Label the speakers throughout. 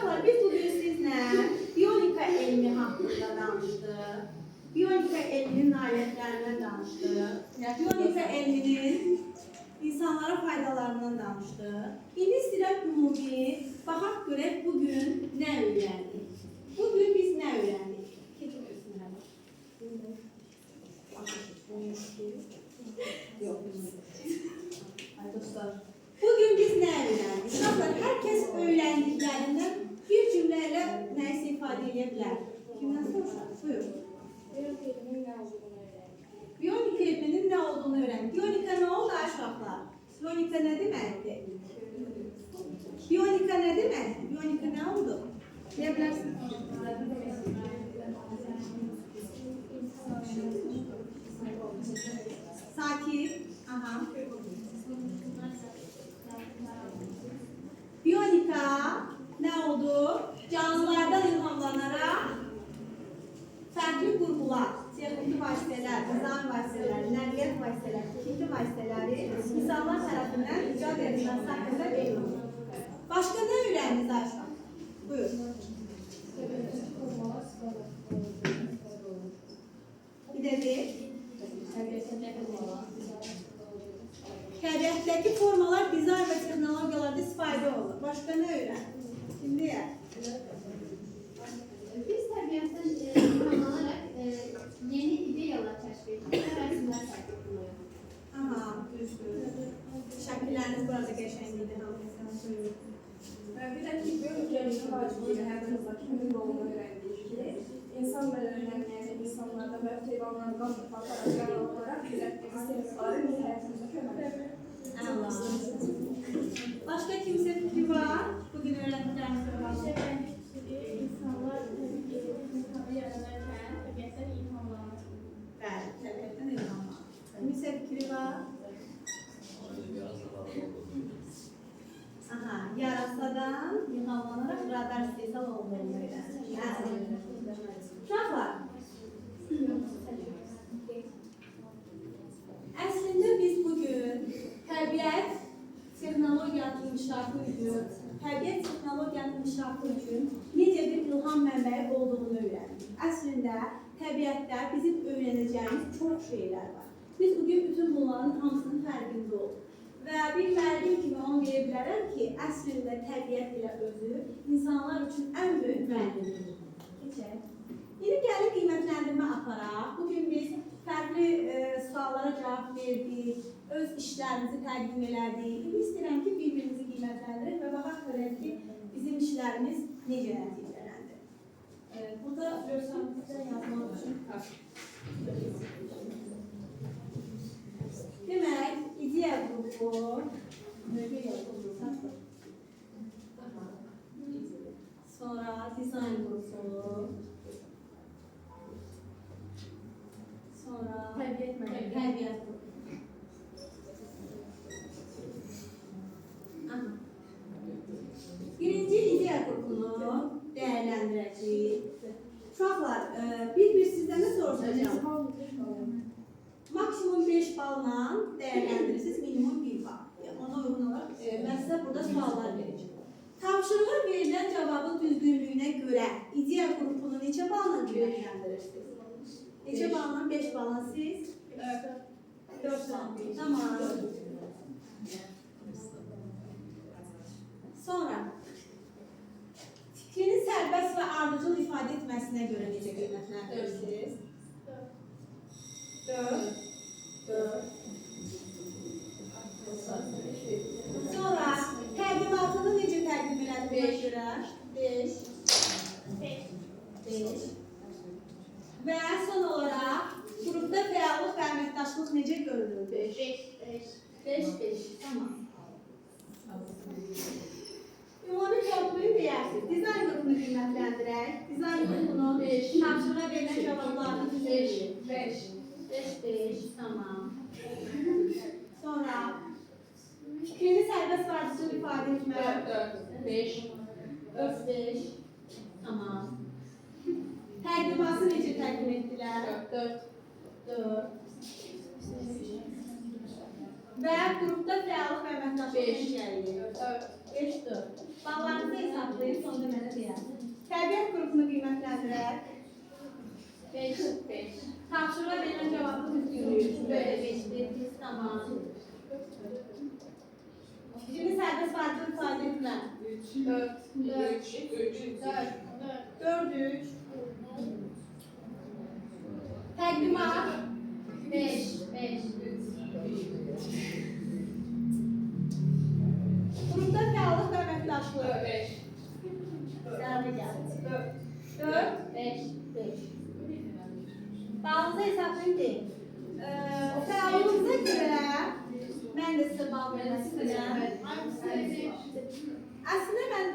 Speaker 1: Uşaqlar, biz bugün sizlə biyonika elmi haqqında danışdıq. Biyonika elminin nailiyyətlərindən danışdıq. Biyonika elminin insanlara faydalarından danışdıq. İndi istəyirəm ümumi baxaq görək bugün nə öyrəndik. Bugün biz nə öyrəndik? Yox. Ay dostlar. Bugün biz nə öyrəndik? Uşaqlar, hər kəs öyrəndiklərindən bir cümlə ilə nəyisə ifadə edə bilər. Kimdən soruşaq? Buyur. Biyonika elminin nə olduğunu öyrəndik. Biyonika nə oldu uşaqlar? Biyonika nə deməkdir? Biyonika nə deməkdir? Biyonika nə oldu? Deyə bilərsiniz. Sakit. Aha. Biyonika nə oldu? Canlılardan ilhamlanaraq fərqli qurğular, texniki vasitələr, nizam vasitələri, nəqliyyat vasitələri, texniki vasitələri insanlar tərəfindən icad edilməsi haqqında verilmiş. Başqa nə öyrəndiniz Ayşə? Buyur. Bir də bir. Təbiətdəki formalar dizayn və texnologiyalarda istifadə olunur. Başqa nə öyrəndiniz? Şimdi ya.
Speaker 2: Biz təbiətdən ilhamlanarak yeni ideyalar kəşf etdik və rəsmlər sayılır.
Speaker 1: Aha, düzdür. Şəkilləriniz burada qəşəngdir.
Speaker 3: Bir də ki, bölgənin vacibli həyatımızdakı mühüm rolunu öyrəndik ki, insan bədənlərinin, yəni insanlarda və heyvanların qan aparatları olaraq istedikləri həyatımızda kömək edir.
Speaker 1: Başqa kimsə fikri var? Bugün öyrəndiklərimiz var.
Speaker 2: İnsanlar insanı yaranarkən təbiətdən ilhamlanır.
Speaker 1: Bəli, təbiətdən ilhamlanır. Kimsə fikri var? Aha, yarasadan ilhamlanaraq radar istehsal olduğunu öyrəndik. Uşaqlar, əslində biz bugün təbiət texnologiyanın inkişafı üçün, necə bir ilham mənbəyi olduğunu öyrəndik. Əslində, təbiətdə bizim öyrənəcəyimiz çox şeylər var. Biz bugün bütün bunların hamısının fərqində olduq. Və bir müəllim kimi onu deyə bilərəm ki, əslində təbiət ilə özü insanlar üçün ən böyük müəllimdir. Keçək. İndi gəlin qiymətləndirmə aparaq. Bugün biz fərqli suallara cavab verdik, öz işlərimizi təqdim elədik. İndi istəyirəm ki, bir-birimizi qiymətləndirək və baxaq görək ki, bizim işlərimiz necə nəticələndi. Burada görsənizdə yazmaq üçün demək, ideya qrupu, sonra dizayn qrupu, sonra təbiət qrupu. Birinci ideya qrupunu dəyərləndirəcəyik. Uşaqlar, bir sizdən də soruşacağım. Maksimum 5 balla dəyərləndirirsiniz, minimum 1 bal. Ona uyğun olaraq mən sizə burada suallar verəcəm. Tapşırığa verilən cavabın düzgünlüyünə görə ideya qrupunu neçə balla dəyərləndirirsiniz? Neçə balla? 5 balla siz? 4 bal. Tamam. Sonra fikrini sərbəst və ardıcıl ifadə etməsinə görə necə qiymətləndirirsiniz? 4. Sonra təqdimatını necə təqdim elədiyinə görə 5. Və son olaraq qrupda fəallıq və əməkdaşlıq necə görünür? 5. Tamam. Ümumi kodluyu deyərsiniz. Dizayn qrupunu qiymətləndirək. Dizayn qrupunu tapşırığa verilən cavablarını düzəldir. 5. Tamam. Sonra fikrini sərbəst və ardıcıl ifadə etmək. 4. Tamam. Təqdimatı necə təqdim etdilər? 4. Və qrupda fəallıq və əməkdaşlıq necə gəlir? 5-4. Ballarınızı hesablayın. deyib, sonunda mənə deyər. Təbiət qrupunu qiymətləndirək.
Speaker 2: 5. 5.
Speaker 1: Tapşırığa verilən cavabı düzgünlük.
Speaker 2: Böyle 5'dir. Tamam.
Speaker 1: Şimdi sərbəst fərqli ifadə etmə.
Speaker 2: 4.
Speaker 1: 4, 3. Təqdimat.
Speaker 2: 5. 5.
Speaker 1: Qrupda fəallıq və əməkdaşlıq.
Speaker 3: 5.
Speaker 1: Sərbi gəldi. 4,
Speaker 2: 5.
Speaker 1: 5. Balınızı hesablayın deyin. Fəallığınıza görə mən də sizə bal vermək istəyirəm. Əslində mən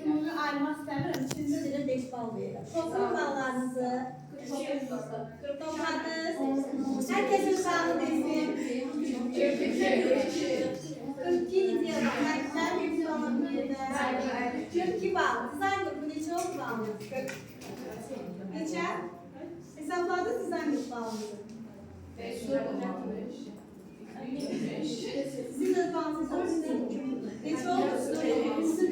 Speaker 1: ümumi ayırmaq istəmirəm. İçində də 5 bal verirəm. Toplam ballarınızı topladınız. Hər kəsin sağlığı desin. 42 yazın. Mən bir bal verdim. 42 bal. Dizayn qrupu neçə oldu balınız? Neçə? Hesabladınız dizayn qrupu balınızı.
Speaker 3: 5.
Speaker 1: Sizin de balınızı neçə oldu?